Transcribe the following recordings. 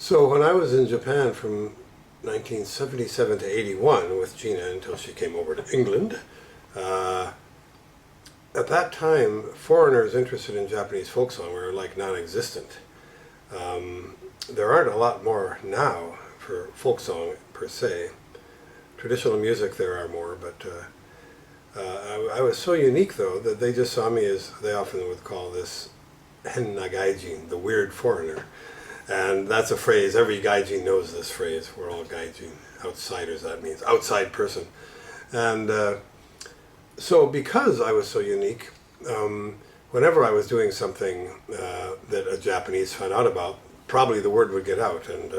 So when I was in Japan from 1977 to 81 with Gina until she came over to England, at that time foreigners interested in Japanese folk song were like non-existent. There aren't a lot more now for folk song per se. Traditional music there are more, but I was so unique though that they just saw me as, they often would call this henna gaijin, the weird foreigner. And that's a phrase, every Gaijin knows this phrase, we're all Gaijin, outsiders, that means outside person. And so because I was so unique, whenever I was doing something that a Japanese found out about, probably the word would get out. And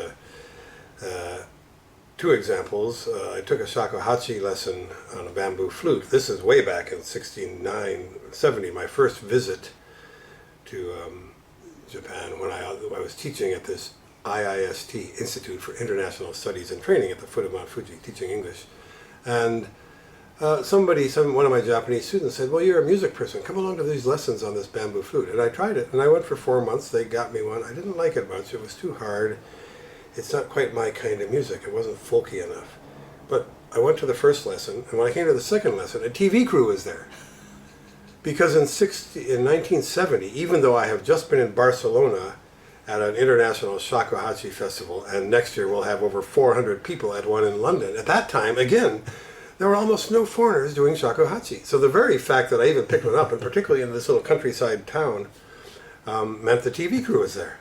two examples, I took a Shakuhachi lesson on a bamboo flute. This is way back in 69-70, my first visit to Japan when I was teaching at this IIST, Institute for International Studies and Training at the foot of Mount Fuji, teaching English. And one of my Japanese students said, well, you're a music person, come along to these lessons on this bamboo flute. And I tried it, and I went for 4 months, they got me one. I didn't like it much, it was too hard. It's not quite my kind of music, it wasn't folky enough. But I went to the first lesson, and when I came to the second lesson, a TV crew was there. Because in 1970, even though I have just been in Barcelona at an international Shakuhachi festival, and next year we'll have over 400 people at one in London, at that time, again, there were almost no foreigners doing Shakuhachi. So the very fact that I even picked one up, and particularly in this little countryside town, meant the TV crew was there.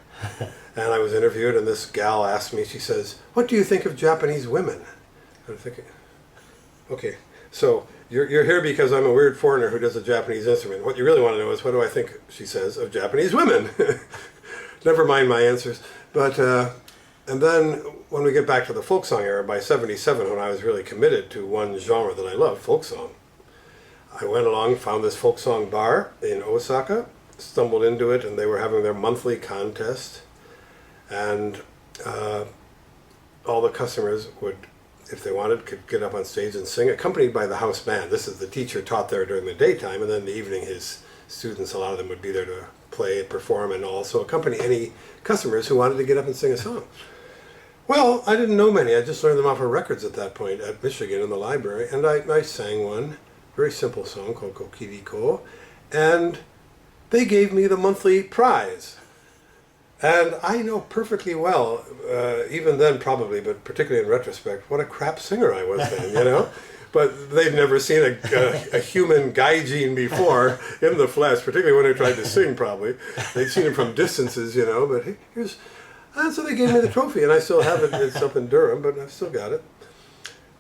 And I was interviewed, and this gal asked me, she says, what do you think of Japanese women? I'm thinking, okay, so you're here because I'm a weird foreigner who does a Japanese instrument. What you really want to know is, what do I think, she says, of Japanese women? Never mind my answers. But, and then when we get back to the folk song era, by 77, when I was really committed to one genre that I love, folk song, I went along, found this folk song bar in Osaka, stumbled into it, and they were having their monthly contest. And all the customers would, if they wanted, could get up on stage and sing, accompanied by the house band. This is the teacher taught there during the daytime, and then in the evening his students, a lot of them would be there to play, perform, and also accompany any customers who wanted to get up and sing a song. Well, I didn't know many. I just learned them off of records at that point at Michigan in the library, and I sang one very simple song called Kokiriko, and they gave me the monthly prize. And I know perfectly well, even then probably, but particularly in retrospect, what a crap singer I was then, you know? But they'd never seen a human Gaijin before in the flesh, particularly when I tried to sing probably. They'd seen him from distances, you know, but here's... And so they gave me the trophy, and I still have it. It's up in Durham, but I've still got it.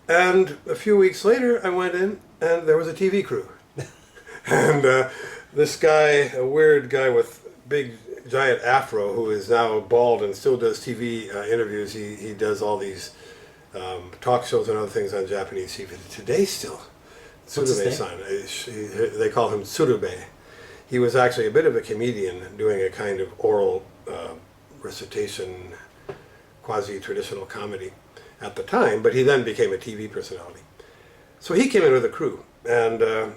And a few weeks later, I went in, and there was a TV crew. And this guy, a weird guy with big giant afro, who is now bald and still does TV interviews. He does all these talk shows and other things on Japanese TV today still. Tsurube-san. They call him Tsurube. He was actually a bit of a comedian doing a kind of oral recitation, quasi-traditional comedy at the time, but he then became a TV personality. So he came in with a crew, and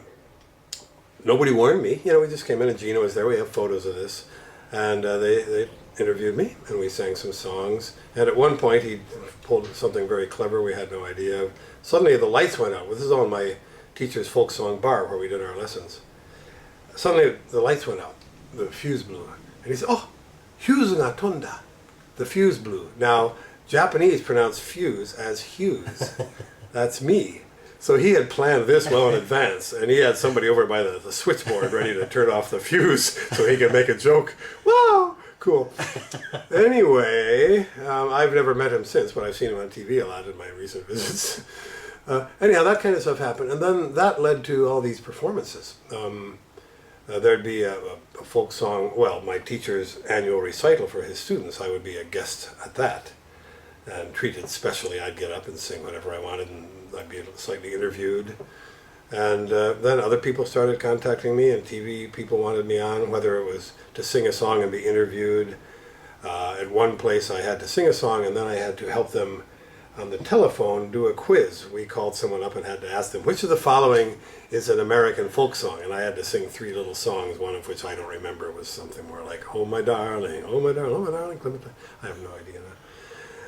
nobody warned me. You know, we just came in, and Gina was there. We have photos of this. And they interviewed me, and we sang some songs. And at one point, he pulled something very clever we had no idea of. Suddenly, the lights went out. This is on my teacher's folk song bar where we did our lessons. Suddenly, the lights went out. The fuse blew. And he said, oh, Hughes ga tonda. The fuse blew. Now, Japanese pronounce fuse as Hughes. That's me. So he had planned this well in advance, and he had somebody over by the switchboard ready to turn off the fuse so he could make a joke. Wow, cool. Anyway, I've never met him since, but I've seen him on TV a lot in my recent visits. Anyhow, that kind of stuff happened, and then that led to all these performances. There'd be a folk song, well, my teacher's annual recital for his students. I would be a guest at that, and treated specially. I'd get up and sing whatever I wanted, and I'd be slightly interviewed. And then other people started contacting me, and TV people wanted me on, whether it was to sing a song and be interviewed. At one place I had to sing a song, and then I had to help them on the telephone do a quiz. We called someone up and had to ask them, which of the following is an American folk song? And I had to sing 3 little songs, one of which I don't remember. Was something more like, oh my darling, oh my darling, oh my darling, Clementine. I have no idea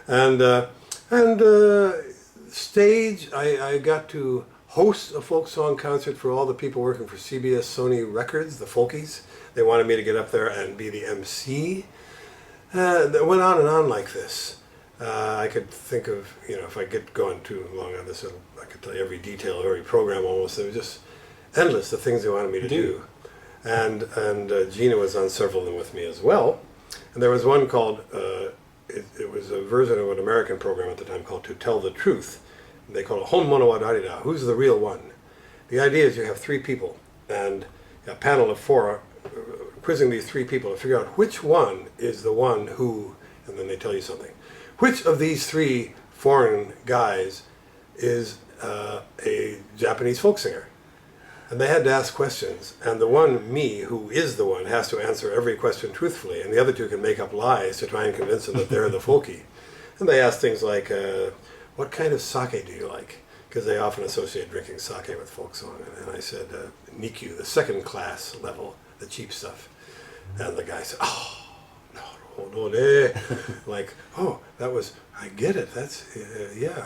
now. And stage, I got to host a folk song concert for all the people working for CBS Sony Records, the Folkies. They wanted me to get up there and be the MC. That went on and on like this. I could think of, if I get going too long on this, I could tell you every detail of every program almost. They were just endless, the things they wanted me to do. And Gina was on several of them with me as well. And there was one called, it was a version of an American program at the time called To Tell the Truth. They call it Hon Mono wa Darida, who's the real one? The idea is you have 3 people and a panel of 4 quizzing these 3 people to figure out which one is the one who, and then they tell you something. Which of these 3 foreign guys is a Japanese folk singer? And they had to ask questions, and the one, me, who is the one, has to answer every question truthfully, and the other 2 can make up lies to try and convince them that they're the folkie. And they asked things like, what kind of sake do you like? Because they often associate drinking sake with folk song. And I said, Nikyu, the 2nd class level, the cheap stuff. And the guy said, oh, no, like, oh, that was, I get it, that's, yeah,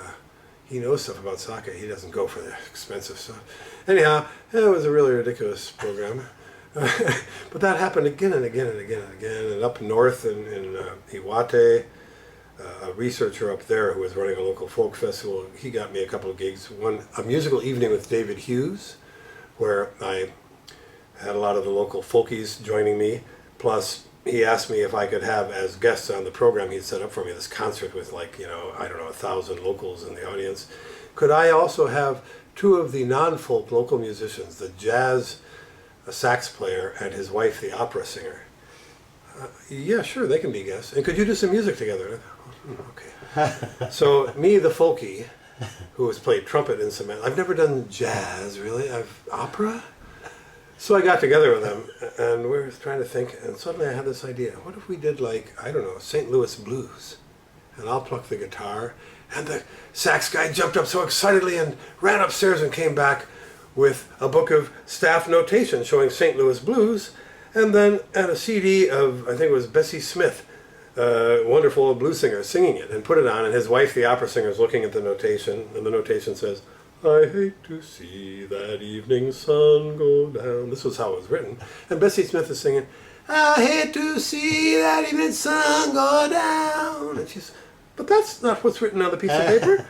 he knows stuff about sake, he doesn't go for the expensive stuff. Anyhow, it was a really ridiculous program. But that happened again and again and again and again. And up north in Iwate, a researcher up there who was running a local folk festival, he got me a couple of gigs. One, a musical evening with David Hughes, where I had a lot of the local folkies joining me, plus he asked me if I could have as guests on the program he'd set up for me this concert with 1,000 locals in the audience. Could I also have 2 of the non-folk local musicians, the jazz sax player and his wife, the opera singer? Yeah, sure, they can be guests. And could you do some music together? Okay. So me, the folkie, who has played trumpet in some, I've never done jazz really. Opera. So I got together with them, and we were trying to think, and suddenly I had this idea. What if we did St. Louis blues? And I'll pluck the guitar, and the sax guy jumped up so excitedly and ran upstairs and came back with a book of staff notation showing St. Louis blues, and a CD of, I think it was Bessie Smith, wonderful blues singer, singing it, and put it on, and his wife, the opera singer, is looking at the notation, and the notation says, I hate to see that evening sun go down. This was how it was written. And Bessie Smith is singing, I hate to see that evening sun go down. And she's, but that's not what's written on the piece of paper.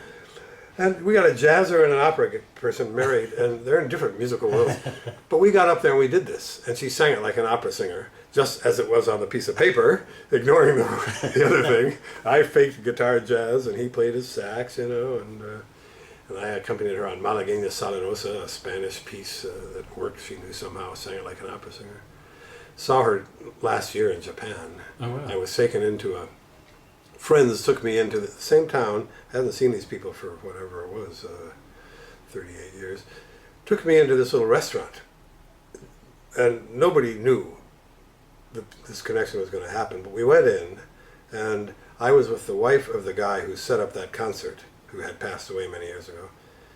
And we got a jazzer and an opera person married, and they're in different musical worlds. But we got up there and we did this, and she sang it like an opera singer, just as it was on the piece of paper, ignoring the other thing. I faked guitar jazz, and he played his sax, and I accompanied her on Malagueña Salinosa, a Spanish piece that worked. She knew somehow, sang it like an opera singer. Saw her last year in Japan. Oh, wow. I was taken into friends took me into the same town. I hadn't seen these people for whatever it was, 38 years. Took me into this little restaurant. And nobody knew that this connection was going to happen. But we went in, and I was with the wife of the guy who set up that concert, who had passed away many years ago.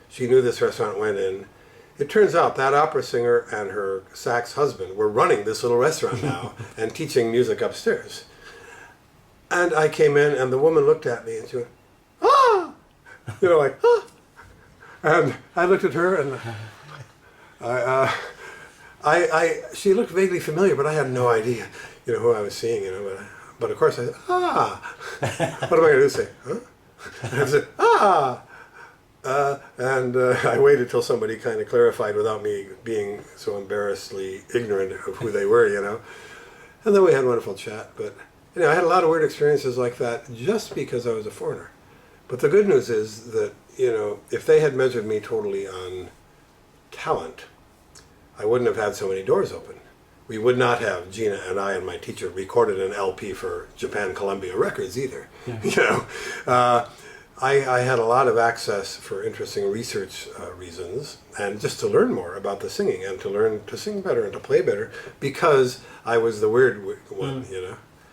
She knew this restaurant, went in. It turns out that opera singer and her sax husband were running this little restaurant now and teaching music upstairs. And I came in, and the woman looked at me, and she went, ah! Like, ah! And I looked at her, and she looked vaguely familiar, but I had no idea, who I was seeing, But of course I said, ah! What am I going to do? Say, huh? And I said, ah! I waited till somebody kind of clarified without me being so embarrassedly ignorant of who they were, And then we had a wonderful chat. But, I had a lot of weird experiences like that just because I was a foreigner. But the good news is that, if they had measured me totally on talent, I wouldn't have had so many doors open. We would not have, Gina and I and my teacher, recorded an LP for Japan Columbia Records either. Yeah. I had a lot of access for interesting research reasons, and just to learn more about the singing and to learn to sing better and to play better, because I was the weird one,